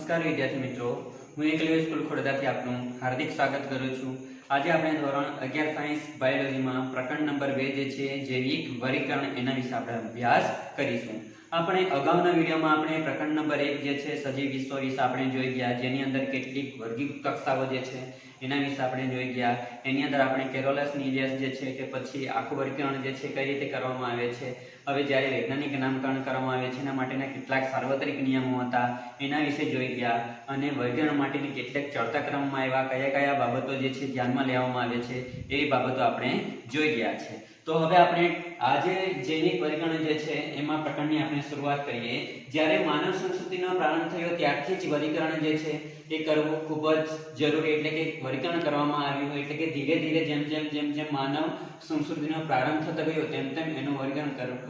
नमस्कार विद्यार्थी मित्रों, हूँ एकलव्य स्कूल खोड़दाथी आपનું हार्दिक स्वागत करूँ છું। આજે આપણે ધોરણ 11 સાયન્સ બાયોલોજીમાં પ્રકરણ નંબર 2 જે છે જૈવિક વર્ગીકરણ એના વિશે આપણે અભ્યાસ કરીશું। આપણે અગાઉના વિડિયોમાં આપણે પ્રકરણ નંબર 1 જે છે સજીવ વિશ્વ વિશે આપણે જોઈ ગયા, જેની અંદર કેટલીક વર્ગીકૃત કક્ષાઓ જે છે એના વિશે આપણે જોઈ ગયા। એની અંદર આપણે કેરોલસ નિલિયસ જે છે કે પછી આખું વર્ગીકરણ જે છે કઈ રીતે કરવામાં આવે છે, હવે જ્યારે વૈજ્ઞાનિક નામકરણ કરવામાં આવે છે એના માટેના કેટલાક સાર્વત્રિક નિયમો હતા એના વિશે જોઈ ગયા અને વર્ગીકરણ માટેની કેટલાક ચડતા ક્રમમાં એવા કયા કયા બાબતો જે છે ધ્યાનમાં લેવામાં આવે છે એ બાબતો આપણે જોઈ ગયા છે। तो हवे आपणे आजे जैविक वर्गीकरण जे छे एमां प्रकरणनी आपणे शुरुआत करीए। ज्यारे मानव संस्कृतिनो प्रारंभ थयो त्यारथी ज वर्गीकरण जे छे ए करवुं खूब ज जरूरी, एटले के वर्गीकरण करवामां आव्युं, एटले के धीरे धीरे जेम जेम जेम जेम मानव संस्कृतिनो प्रारंभ थतो गयो तेम तेम एनुं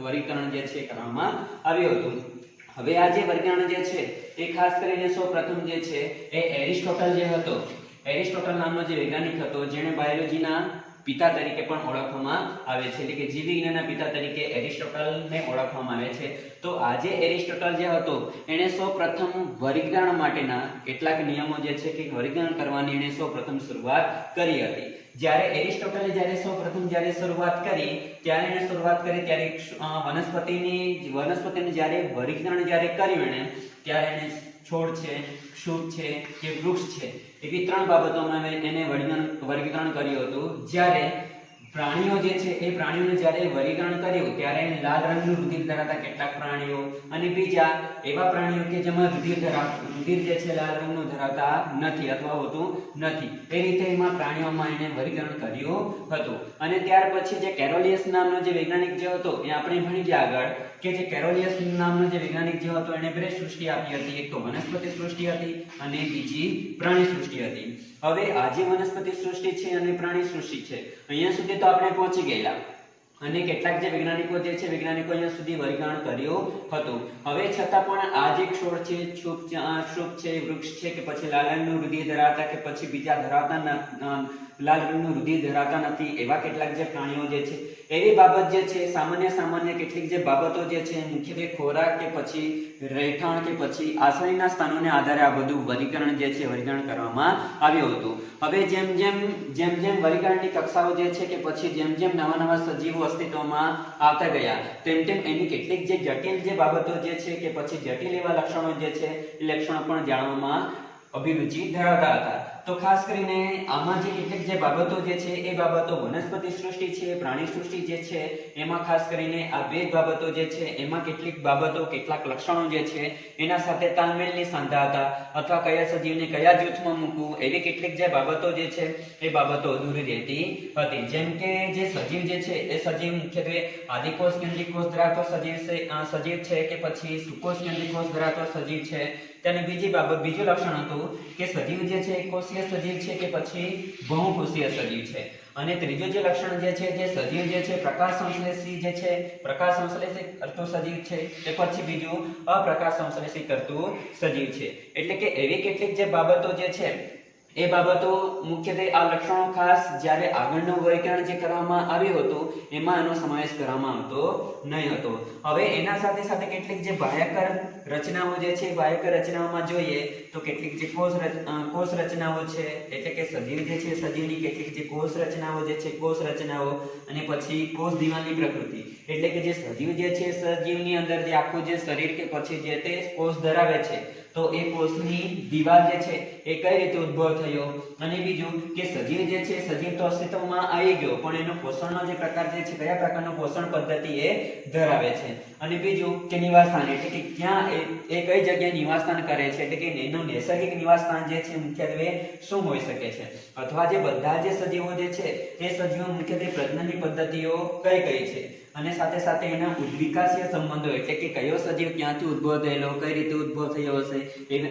वर्गीकरण जे छे करवामां आव्युं हतुं। हवे आ जे वर्गीकरण जे छे ए खास करीने सौप्रथम जे छे ए एरिस्टोटल जे हतो, एरिस्टोटल नामनो जे वैज्ञानिक हतो जेणे बायोलॉजीना पिता तरीके पण ओळखवामां आवे छे, એટલે કે જીવ વિજ્ઞાનના પિતા તરીકે એરિસ્ટોટલને ઓળખવામાં આવે છે। તો આજે એરિસ્ટોટલ જે હતો એણે સૌપ્રથમ વર્ગીકરણ માટેના કેટલાક નિયમો જે છે કે વર્ગીકરણ કરવાની એણે સૌપ્રથમ શરૂઆત કરી હતી। જ્યારે એરિસ્ટોટલે જ્યારે સૌપ્રથમ જ્યારે શરૂઆત કરી ત્યારે એણે શરૂઆત કરી ત્યારે વનસ્પતિનું જ્યારે વર્ગીકરણ જ્યારે કર્યું એણે ત્યારે એણે છોડ છે, ક્ષુપ છે કે વૃક્ષ છે એવી ત્રણ બાબતોમાં એને વર્ગીકરણ કર્યું હતું। જ્યારે પ્રાણીઓ જે છે એ પ્રાણીઓને જ્યારે વર્ગીકરણ કર્યું ત્યારે લાલ રંગનું રુધિર ધરાવતા કેટલાક પ્રાણીઓ અને બીજા એવા પ્રાણીઓ કે જેમાં રુધિર જે છે લાલ રંગનું ધરાવતા નથી અથવા હોતું નથી, એ રીતે એમાં પ્રાણીઓમાં એને વર્ગીકરણ કર્યું હતું। અને ત્યાર પછી જે કેરોલિયસ નામનો જે વૈજ્ઞાનિક જે હતો એ આપણે ભણી ગયા આગળ કે જે કેરોલિયસ નામનો જે વૈજ્ઞાનિક જે હતો એને બે સૃષ્ટિ આપી હતી, એક તો વનસ્પતિ સૃષ્ટિ હતી અને બીજી પ્રાણી સૃષ્ટિ હતી। હવે આ જે વનસ્પતિ સૃષ્ટિ છે અને પ્રાણી સૃષ્ટિ છે અહીંયા સુધી તો આપણે પહોંચી ગયેલા અને કેટલાક જે વૈજ્ઞાનિકો જે છે વૈજ્ઞાનિકો અહીંયા સુધી વર્ગીકરણ કર્યું હતું। હવે છતાં પણ આ જે છોડ છે, ક્ષુપ છે, વૃક્ષ છે કે પછી લાલ રંગનું રુધિર ધરાવતા કે પછી બીજા ધરાવતા લાલ રંગનું રુધિર ધરાવતા નથી એવા કેટલાક જે પ્રાણીઓ જે છે એવી બાબત જે છે સામાન્ય કેટલીક જે બાબતો જે છે મુખ્યત્વે ખોરાક કે પછી રહેઠાણ કે પછી આશ્રયના સ્થાનોને આધારે આ બધું વર્ગીકરણ જે છે વર્ગીકરણ કરવામાં આવ્યું હતું। હવે જેમ જેમ વર્ગીકરણની કક્ષાઓ જે છે કે પછી જેમ નવા સજીવો અસ્તિત્વમાં આવતા ગયા તેમ એની કેટલીક જે જટિલ જે બાબતો જે છે કે પછી જટિલ એવા લક્ષણો જે છે એ લક્ષણો પણ જાણવામાં અભિરુચિ ધરાવતા હતા। तो खास करीने आमा जे કેટલીક જે બાબતો જે છે એ બાબતો વનસ્પતિ સૃષ્ટિ છે, પ્રાણી સૃષ્ટિ જે છે એમાં ખાસ કરીને આ બે બાબતો જે છે એમાં કેટલીક બાબતો કેટલાક લક્ષણો જે છે એના સાથે તાલમેલની સાંધા હતા અથવા કયા સજીવને કયા જૂથમાં મૂકવું એવી કેટલીક જે બાબતો જે છે એ બાબતો અધૂરી રહેતી હતી। જેમ કે જે સજીવ જે છે એ સજીવ મુખ્યત્વે આદિકોષ કેન્દ્રિક કોષ ધરાવતો સજીવ છે કે પછી સુકોષ કેન્દ્રિક કોષ ધરાવતો સજીવ છે। त्याने बीजी बाबत बीजું लक्षण હતું કે સજીવ જે છે કોષીય સજીવ છે કે પછી બહુકોષીય સજીવ છે। અને ત્રીજું જે લક્ષણ જે છે જે સજીવ જે છે પ્રકાશ સંશ્લેષી જે છે પ્રકાશ સંશ્લેષી કરતું સજીવ છે તે પછી બીજું અપ્રકાશ સંશ્લેષી કરતું સજીવ છે। એટલે કે એવી કેટલીક જે બાબતો જે છે એ બાબતો મુખ્યત્વે આ લક્ષણો ખાસ જ્યારે આગળનું વર્ગીકરણ જે કરવામાં આવ્યું હતું એમાં એનો સમાવેશ કરવામાં આવતો નહીં હતો। હવે એના સાથે સાથે કેટલીક જે બાહ્યકર રચનાઓ જે છે બાહ્યકર રચનાઓમાં જોઈએ તો કેટલીક જે કોષ રચનાઓ છે એટલે કે સજીવ જે છે સજીવની કેટલીક જે કોષ રચનાઓ જે છે કોષ રચનાઓ અને પછી કોષ દિવાલની પ્રકૃતિ એટલે કે જે સજીવ જે છે સજીવની અંદર જે આખું જે શરીર કે પછી જે તે કોષ ધરાવે છે तो ए कोषनी दीवार जे छे ए कई रीते उद्भव थयो અને બીજું કે સજીવ જે છે સજીવ તો અસ્તિત્વમાં આવી ગયો પણ એનો પોષણનો જે પ્રકાર જે છે કયા પ્રકારનો પોષણ પદ્ધતિ એ ધરાવે છે અને બીજું કે નિવાસસ્થાન એટલે કે ક્યાં એ કઈ જગ્યાએ નિવાસસ્થાન કરે છે એટલે કે એનું નૈસર્ગિક નિવાસસ્થાન જે છે મુખ્યત્વે શું હોઈ શકે છે અથવા જે બધા જે સજીવો જે છે એ સજીવો મુખ્યત્વે પ્રજનનની પદ્ધતિઓ કઈ છે અને સાથે સાથે એના ઉદ્વિકાસીય સંબંધો એટલે કે કયો સજીવ ક્યાંથી ઉદ્ભવ થયેલો કઈ રીતે ઉદ્ભવ થયો હશે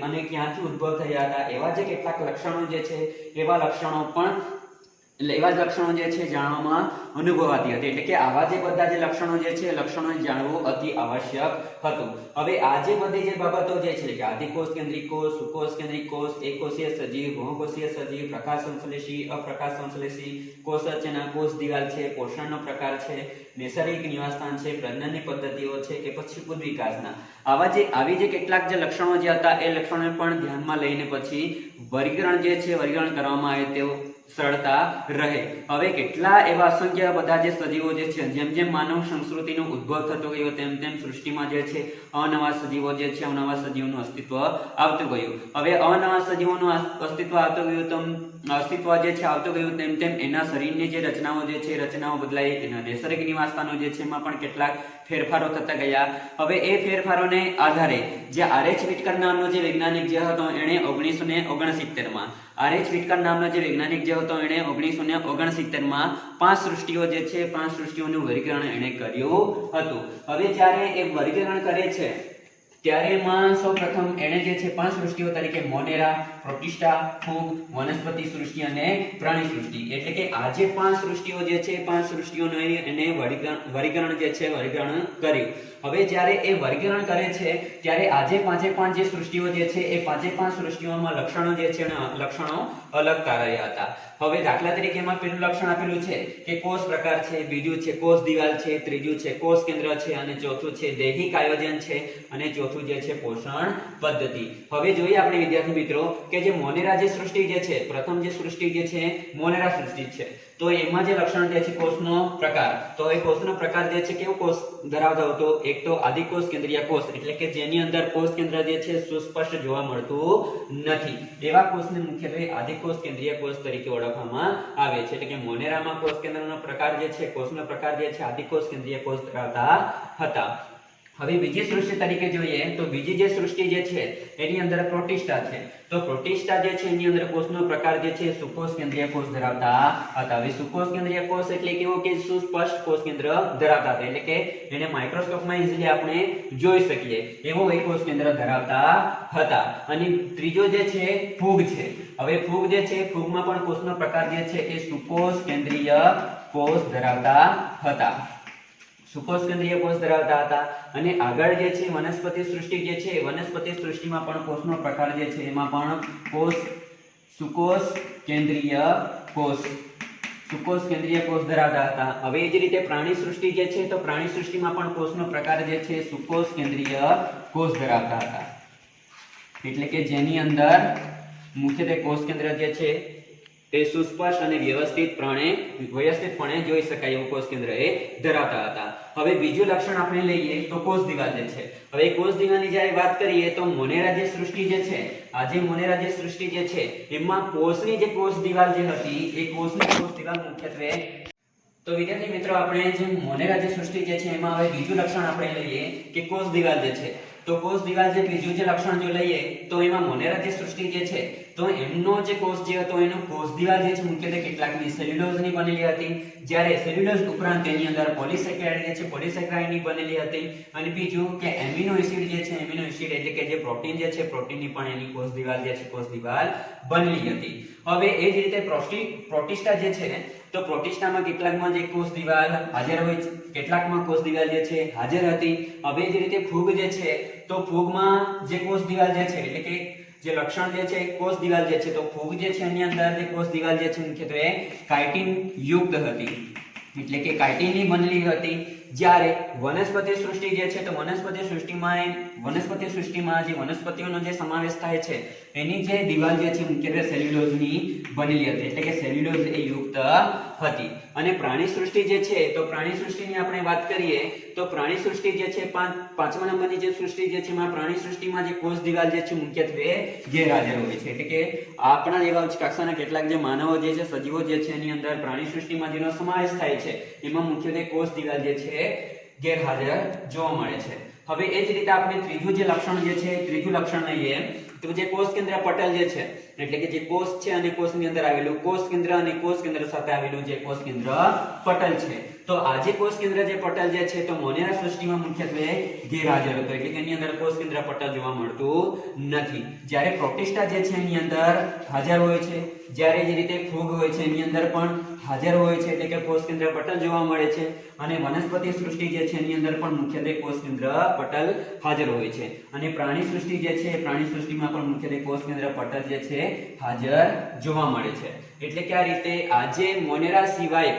અને ક્યાંથી ઉદ્ભવ થયા હતા એવા જે કેટલાક લક્ષણો જે છે એવા લક્ષણો પણ એટલે એવા જ લક્ષણો જે છે જાણવામાં અનુભવાતી હતી, એટલે કે આવા જે બધા જે લક્ષણો જે છે લક્ષણો જાણવું અતિ આવશ્યક હતું. હવે આ જે બધી જે બાબતો જે છે કે આદિકોષ કેન્દ્રિક કોષ, સુકોષ કેન્દ્રિક કોષ, એકોષીય સજીવ, બહુકોષીય સજીવ, પ્રકાશ સંશ્લેષી, અપ્રકાશ સંશ્લેષી, કોષ રચના, કોષ દિવાલ છે, પોષણનો પ્રકાર છે, નૈસર્ગિક નિવાસસ્થાન છે, પ્રજનનની પદ્ધતિઓ છે કે પછી ઉદ્વિકાસના, આવી જે કેટલાક જે લક્ષણો જે હતા એ લક્ષણોને પણ ધ્યાનમાં લઈને પછી વર્ગીકરણ જે છે વર્ગીકરણ કરવામાં આવે તેવું સરળતા રહે. હવે કેટલા એવા અસંખ્ય બધા જે સજીવો જે છે જેમ જેમ માનવ સંસ્કૃતિનો ઉદ્ભવ થતો ગયો તેમ તેમ સૃષ્ટિમાં જે છે અનવા સજીવો જે છે અનવા સજીવોનું અસ્તિત્વ આવતું ગયું. હવે અનવા સજીવોનું અસ્તિત્વ આવતું ગયું તો અસ્તિત્વ જે છે આવતું ગયું તેમ તેમ એના શરીરની જે રચનાઓ જે છે રચનાઓ બદલાઈ, એના નૈસર્ગિક નિવાસસ્થાનો જે છે એમાં પણ કેટલાક ફેરફારો થતા ગયા. હવે એ ફેરફારોને આધારે જે આર.એચ. વિટકર નામનો જે વૈજ્ઞાનિક જે હતો એણે 1969માં આર.એચ. વિટકર નામનો જે વૈજ્ઞાનિક જે હતો એણે 1969માં 5 સૃષ્ટિઓ જે છે 5 સૃષ્ટિઓનું વર્ગીકરણ એણે કર્યું હતું. હવે જ્યારે એ વર્ગીકરણ કરે છે ત્યારે એમાં સૌપ્રથમ એણે જે છે 5 સૃષ્ટિઓ તરીકે મોનેરા, પ્રોટિસ્ટા, ફૂગ, વનસ્પતિ સૃષ્ટિ અને પ્રાણી સૃષ્ટિ, એટલે કે આ જે 5 સૃષ્ટિઓ જે છે 5 સૃષ્ટિઓનું એને વર્ગીકરણ જે છે વર્ગીકરણ કર્યું. હવે જ્યારે એ વર્ગીકરણ કરે છે ત્યારે આજે 5 જે સૃષ્ટિઓ જે છે એ 5 સૃષ્ટિઓમાં લક્ષણો જે છે લક્ષણો અલગ કાર્ય હતા. હવે દાખલા તરીકે એમાં પહેલું લક્ષણ આપેલું છે કે કોષ પ્રકાર છે, બીજું છે કોષ દિવાલ છે, ત્રીજું છે કોષ કેન્દ્ર છે અને ચોથું છે દૈહિક આયોજન છે અને ચોથું જે છે પોષણ પદ્ધતિ. હવે જોઈએ આપણે વિદ્યાર્થી મિત્રો કે જે મોનેરા જે સૃષ્ટિ જે છે, પ્રથમ જે સૃષ્ટિ જે છે મોનેરા સૃષ્ટિ છે, તો એમાં જે લક્ષણ જે છે કોષનો પ્રકાર, તો એ કોષનો પ્રકાર જે છે કેવો કોષ ધરાવતો હતો? એક તો આદિકોષ કેન્દ્રીય કોષ, એટલે કે જેની અંદર કોષ કેન્દ્ર જે છે સુસ્પષ્ટ જોવા મળતું નથી, એવા કોષને મુખ્યત્વે આદિકોષ કેન્દ્રીય કોષ તરીકે ઓળખવામાં આવે છે. એટલે કે મોનેરામાં કોષ કેન્દ્રનો પ્રકાર જે છે કોષનો પ્રકાર જે છે આદિકોષ કેન્દ્રીય કોષ ધરાવતા હતા. હવે બીજી સૃષ્ટિ તરીકે જોઈએ તો બીજી જે સૃષ્ટિ જે છે એની અંદર પ્રોટિસ્ટા છે, તો પ્રોટિસ્ટા જે છે એની અંદર કોષનો પ્રકાર જે છે સુકોષ કેન્દ્રીય કોષ ધરાવતા હતા. હવે સુકોષ કેન્દ્રીય કોષ એટલે કેવો કે સુસ્પષ્ટ કોષ કેન્દ્ર ધરાવતા હતા, એટલે કે એને માઇક્રોસ્કોપમાં ઈઝીલી આપણે જોઈ શકીએ એવો એ કોષ કેન્દ્ર ધરાવતા હતા. અને ત્રીજો જે છે ફૂગ છે. હવે ફૂગ જે છે ફૂગમાં પણ કોષનો પ્રકાર જે છે એ સુકોષ કેન્દ્રીય કોષ ધરાવતા હતા, સુકોષ કેન્દ્રીય કોષ ધરાવતા હતા. અને આગળ જે છે વનસ્પતિ સૃષ્ટિ જે છે વનસ્પતિ સૃષ્ટિમાં પણ કોષનો પ્રકાર જે છે એમાં પણ કોષ સુકોષ કેન્દ્રીય કોષ ધરાવતા હતા. હવે એ જ રીતે પ્રાણી સૃષ્ટિ જે છે તો પ્રાણી સૃષ્ટિમાં પણ કોષનો પ્રકાર જે છે સુકોષ કેન્દ્રીય કોષ ધરાવતા હતા, એટલે કે જેની અંદર મુખ્યત્વે કોષ કેન્દ્ર જે છે એ સુસ્પષ્ટ અને વ્યવસ્થિતપણે જોઈ શકાય એવું કોષ કેન્દ્ર એ ધરાવતા હતા. હવે બીજું લક્ષણ આપણે લઈએ તો કોષ દિવાલ જે છે. હવે કોષ દિવાલની જ્યારે વાત કરીએ તો મોનેરા જે સૃષ્ટિ જે છે, આજે મોનેરા જે સૃષ્ટિ જે છે એમાં કોષની જે કોષ દિવાલ જે હતી એ કોષની કોષ દિવાલ મુખ્યત્વે, તો વિદ્યાર્થી મિત્રો આપણે જે મોનેરા જે સૃષ્ટિ જે છે એમાં હવે બીજું લક્ષણ આપણે લઈએ કે કોષ દિવાલ જે છે, તો કોષ દિવાલ જે બીજું જે લક્ષણ જો લઈએ તો એમાં મોનેરા જે સૃષ્ટિ જે છે તો એમનો જે કોષ જે હતો એનો કોષ દિવાલ જે છે મુખ્યત્વે કેટલાકની સેલ્યુલોઝની બનેલી હતી, જ્યારે સેલ્યુલોઝ ઉપરાંત તેની અંદર પોલિસેકેરાઇડ જે છે પોલિસેકેરાઇડની બનેલી હતી. અને બીજું કે એમિનો એસિડ જે છે એમિનો એસિડ એટલે કે જે પ્રોટીન જે છે પ્રોટીનની પણ એની કોષ દિવાલ જે છે કોષ દિવાલ બનેલી હતી. હવે એ જ રીતે પ્રોટિસ્ટા જે છે તો પ્રોટિસ્ટામાં કેટલાકમાં જે કોષ દિવાલ હાજર હોય, કેટલાકમાં કોષ દિવાલ જે છે હાજર હતી. હવે એ જ રીતે ફૂગ જે છે તો ફૂગમાં જે કોષ દિવાલ જે છે એટલે કે જે લક્ષણ જે છે કોષ દિવાલ જે છે તો ફૂગ જે છે એની અંદર જે કોષ દિવાલ જે છે મુખ્યત્વે કાઇટિન યુક્ત હતી, એટલે કે કાઇટિનની બનેલી હતી. જ્યારે વનસ્પતિ સૃષ્ટિ જે છે તો વનસ્પતિ સૃષ્ટિમાં જે વનસ્પતિઓનો જે સમાવેશ થાય છે એની જે દિવાલ જે છે મુખ્યત્વે સેલ્યુલોઝની બનેલી હતી, એટલે કે સેલ્યુલોઝ એ યુક્ત હતી. અને પ્રાણી સૃષ્ટિ જે છે તો પ્રાણી સૃષ્ટિની આપણે વાત કરીએ તો પ્રાણી સૃષ્ટિ જે છે પાંચમા નંબરની જે સૃષ્ટિ જે છે એમાં પ્રાણી સૃષ્ટિમાં જે કોષ દિવાલ જે છે મુખ્યત્વે ગેરહાજર હોય છે, એટલે કે આપણા જેવા ઉચ્ચ કક્ષાના કેટલાક જે માનવો જે છે સજીવો જે છે એની અંદર પ્રાણી સૃષ્ટિમાં જેનો સમાવેશ થાય છે એમાં મુખ્યત્વે કોષ દિવાલ જે છે ગેરહાજર જોવા મળે છે. હવે એ જ રીતે આપણે ત્રીજું જે લક્ષણ જે છે ત્રીજું લક્ષણ લઈએ તો જે કોષ કેન્દ્ર પટલ જે છે, એટલે કે જે કોષ છે અને કોષની અંદર આવેલું કોષ કેન્દ્ર અને કોષ કેન્દ્ર સાથે આવેલું જે કોષ કેન્દ્ર પટલ છે, તો આજે કોષ કેન્દ્ર જે પટલ જે છે તો મોનેરા સૃષ્ટિમાં મુખ્યત્વે ગેરહાજર હતો, એટલે કે એની અંદર કોષ કેન્દ્ર પટલ જોવા મળતું નથી. જ્યારે પ્રોટિસ્ટા જે છે એની અંદર હાજર હોય છે, જ્યારે જે રીતે ફૂગ હોય છે એની અંદર પણ હાજર હોય છે, એટલે કે કોષ કેન્દ્ર પટલ જોવા મળે છે. અને વનસ્પતિ સૃષ્ટિ જે છે એની અંદર પણ મુખ્યત્વે કોષ કેન્દ્ર પટલ હાજર હોય છે. અને પ્રાણી સૃષ્ટિ જે છે પ્રાણી સૃષ્ટિમાં પણ મુખ્યત્વે કોષ કેન્દ્ર પટલ જે છે હાજર જોવા મળે છે. એટલે કે આ રીતે આજે મોનેરા સિવાય,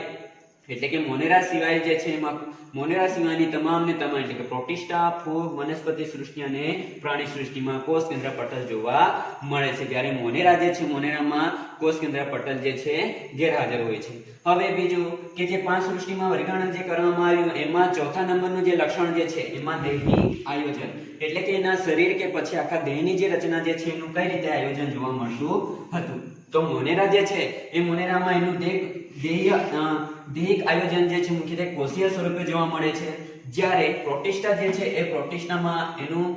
એટલે કે મોનેરા સિવાય જે છે એમાં મોનેરા સિવાયની તમામ ને તમામ, એટલે કે પ્રોટિસ્ટા, ફૂગ, વનસ્પતિ સૃષ્ટિ અને પ્રાણી સૃષ્ટિમાં કોષ કેન્દ્ર પટલ જોવા મળે છે. જ્યારે મોનેરા જે છે મોનેરામાં કોષ કેન્દ્ર પટલ જે છે ગેરહાજર હોય છે. હવે બીજું કે જે 5 સૃષ્ટિમાં વર્ગીકરણ જે કરવામાં આવ્યું એમાં ચોથા નંબરનું જે લક્ષણ જે છે એમાં દેહી આયોજન, એટલે કે એના શરીર કે પછી આખા દેહની જે રચના જે છે એનું કઈ રીતે આયોજન જોવા મળતું હતું. તો મોનેરા જે છે એ મોનેરામાં એનું દૈહિક આયોજન જે છે મુખ્યત્વે કોષીય સ્વરૂપે જોવા મળે છે. જ્યારે પ્રોટિસ્ટા જે છે એ પ્રોટિસ્ટામાં એનું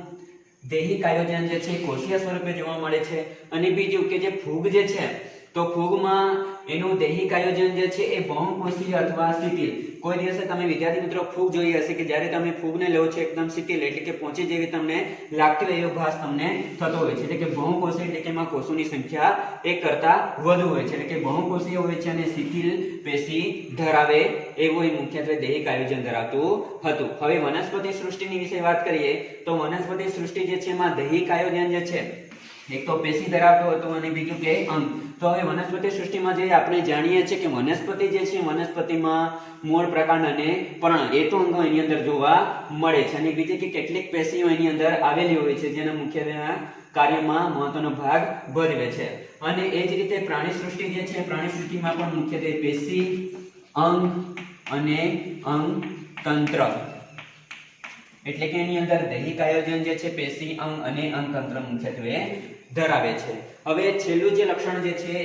દૈહિક આયોજન જે છે કોષીય સ્વરૂપે જોવા મળે છે. અને બીજું કે જે ફૂગ જે છે તો ફૂગમાં એનું દૈહિક આયોજન જે છે એ બહુકોષીય અથવા શિથિલ. કોઈ દિવસે તમે વિદ્યાર્થી મિત્રો ફૂગ જોઈ હશે કે જ્યારે તમે ફૂગને લો છો એકદમ શિથિલ, એટલે કે પોચી જેવી તમને લાગતી હોય એવો ભાસ તમને થતો હોય છે. એટલે કે બહુકોષીય, એટલે કે એમાં કોષોની સંખ્યા એક કરતા વધુ હોય છે, એટલે કે બહુકોષીય હોય છે અને શિથિલ પેશી ધરાવે એવું મુખ્યત્વે દૈહિક આયોજન ધરાવતું હતું. હવે વનસ્પતિ સૃષ્ટિની વિશે વાત કરીએ તો વનસ્પતિ સૃષ્ટિ જે છે એમાં દૈહિક આયોજન જે છે એક તો પેશી ધરાવતું હતું અને બીજું કે અંગ. તો હવે વનસ્પતિ સૃષ્ટિમાં જે આપણે જાણીએ છીએ કે વનસ્પતિ જે છે વનસ્પતિમાં મૂળ, પ્રકાંડ અને પર્ણ એ તો અંગો એની અંદર જોવા મળે છે. અને બીજી કે કેટલીક પેશીઓ એની અંદર આવેલી હોય છે જેના મુખ્યત્વે કાર્યમાં મહત્વનો ભાગ ભજવે છે. અને એ જ રીતે પ્રાણી સૃષ્ટિ જે છે પ્રાણી સૃષ્ટિમાં પણ મુખ્યત્વે પેશી, અંગ અને અંગ તંત્ર, એટલે કે એની અંદર દૈહિક આયોજન જે છે પેશી, અંગ અને અંગતંત્ર મુખ્યત્વે ધરાવે છે. હવે છેલ્લું જે લક્ષણ જે છે એ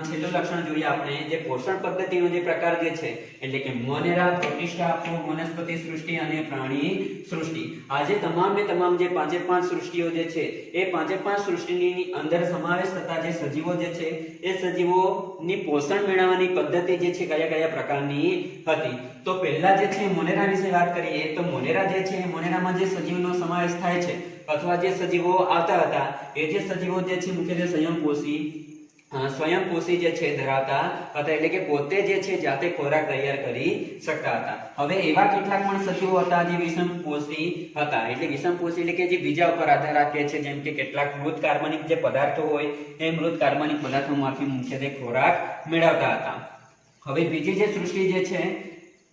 છેલ્લું લક્ષણ જોઈએ આપણે જે પોષણ પદ્ધતિનો જે પ્રકાર જે છે, એટલે કે મોનેરા, પ્રોટિસ્ટા, ફૂગ, વનસ્પતિ સૃષ્ટિ અને પ્રાણી સૃષ્ટિ. આજે તમામ ને તમામ જે 5 સૃષ્ટિઓ જે છે એ 5 સૃષ્ટિની અંદર સમાવેશ થતા જે સજીવો જે છે એ સજીવોની પોષણ મેળવવાની પદ્ધતિ જે છે કયા કયા પ્રકારની હતી. તો પહેલા જે છે મોનેરા વિશે વાત કરીએ તો મોનેરા જે છે મોનેરામાં જે સજીવનો સમાવેશ થાય છે અથવા જે સજીવો આવતા હતા એ જે સજીવો જે છે મુખ્યત્વે સ્વયંપોષી જે છે ધરાવતા હતા, એટલે કે પોતે જે છે જાતે ખોરાક તૈયાર કરી શકતા હતા. હવે એવા કેટલાક પણ સજીવો હતા જે વિષમપોષી હતા, એટલે વિષમપોષી એટલે કે જે બીજા ઉપર આધાર રાખે છે, જેમ કે કેટલાક મૃત કાર્બનિક જે પદાર્થો હોય એ મૃત કાર્બનિક પદાર્થોમાંથી મુખ્યત્વે ખોરાક મેળવતા હતા. હવે બીજી જે સૃષ્ટિ જે છે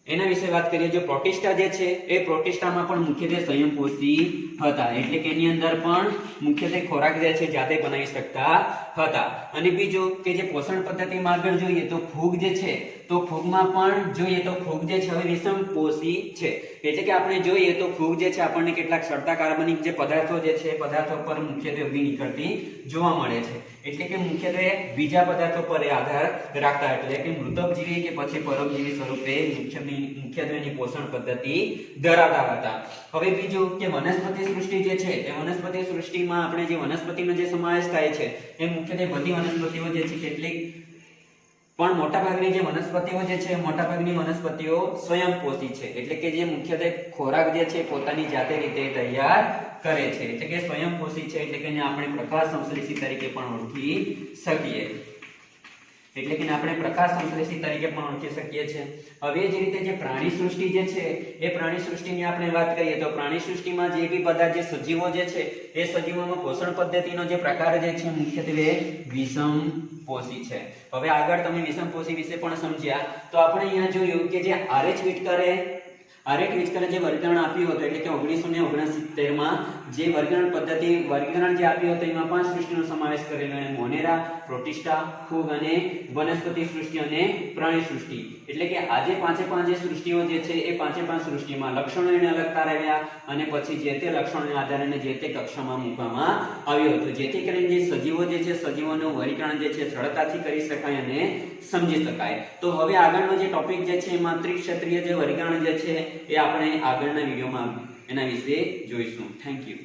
એના વિશે વાત કરીએ. જો પ્રોટિસ્ટા જે છે એ પ્રોટિસ્ટામાં પણ મુખ્યત્વે સ્વયંપોષી હતા, એટલે કે એની અંદર પણ મુખ્યત્વે ખોરાક જે છે જાતે બનાવી શકતા હતા. અને બીજું કે જે પોષણ પદ્ધતિમાં આગળ જોઈએ તો ફૂગ જે છે તો ફૂગમાં પણ જોઈએ તો ફૂગ જે છે હવે વિષમપોષી છે, એટલે કે આપણે જોઈએ તો ફૂગ જે છે આપણને કેટલાક સડતા કાર્બનિક જે પદાર્થો જે છે પદાર્થો પર મુખ્યત્વે અગ્નિ નીકળતી જોવા મળે છે, એટલે કે મુખ્યત્વે બીજા પદાર્થો પર આધાર રાખતા, એટલે કે મૃતોપજીવી કે પછી પરોપજીવી સ્વરૂપે મુખ્યત્વે એની પોષણ પદ્ધતિ ધરાવતા હતા. હવે બીજું કે વનસ્પતિ સૃષ્ટિ જે છે એ વનસ્પતિ સૃષ્ટિમાં આપણે જે વનસ્પતિનો જે સમાવેશ થાય છે એ મુખ્યત્વે બધી વનસ્પતિઓ જે છે કેટલીક પણ મોટાભાગની જે વનસ્પતિઓ જે છે મોટાભાગની વનસ્પતિઓ સ્વયંપોષી છે, એટલે કે જે મુખ્યત્વે ખોરાક જે છે પોતાની જાતે રીતે તૈયાર કરે છે, એટલે કે સ્વયંપોષી છે, એટલે કે આપણે પ્રકાશ સંશ્લેષી તરીકે પણ ઓળખી શકીએ, એટલે કે આપણે પ્રકાશ સંશ્લેષી તરીકે પણ ઓળખી શકીએ છીએ. હવે જે રીતે જે પ્રાણી સૃષ્ટિ જે છે એ પ્રાણી સૃષ્ટિની આપણે વાત કરીએ તો પ્રાણી સૃષ્ટિમાં જે બી બધા જે સજીવો જે છે એ સજીવોમાં પોષણ પદ્ધતિનો જે પ્રકાર જે છે મુખ્યત્વે વિષમપોષી છે. હવે આગળ તમે વિષમપોષી વિશે પણ સમજ્યા તો આપણે અહીંયા જોયું કે જે આર.એચ. વિટકરે જે વર્ગીકરણ આપ્યું હતું, એટલે કે 1969 માં જે વર્ગીકરણ જે આપ્યું હતું એમાં 5 સૃષ્ટિનો સમાવેશ કરેલો, અને મોનેરા, પ્રોટિસ્ટા, ફૂગ અને વનસ્પતિ સૃષ્ટિ અને પ્રાણી સૃષ્ટિ, એટલે કે આજે 5 જે સૃષ્ટિઓ જે છે એ 5 સૃષ્ટિમાં લક્ષણો એને અલગ કરાવ્યા અને પછી જે તે લક્ષણોને આધારે જે તે કક્ષામાં મૂકવામાં આવ્યું હતું, જેથી કરીને જે સજીવો જે છે સજીવોનું વર્ગીકરણ જે છે સરળતાથી કરી શકાય અને સમજી શકાય. તો હવે આગળનો જે ટોપિક જે છે એમાં ત્રિક્ષેત્રીય જે વર્ગીકરણ જે છે એ આપણે આગળના વિડીયોમાં એના વિશે જોઈશું. Thank you.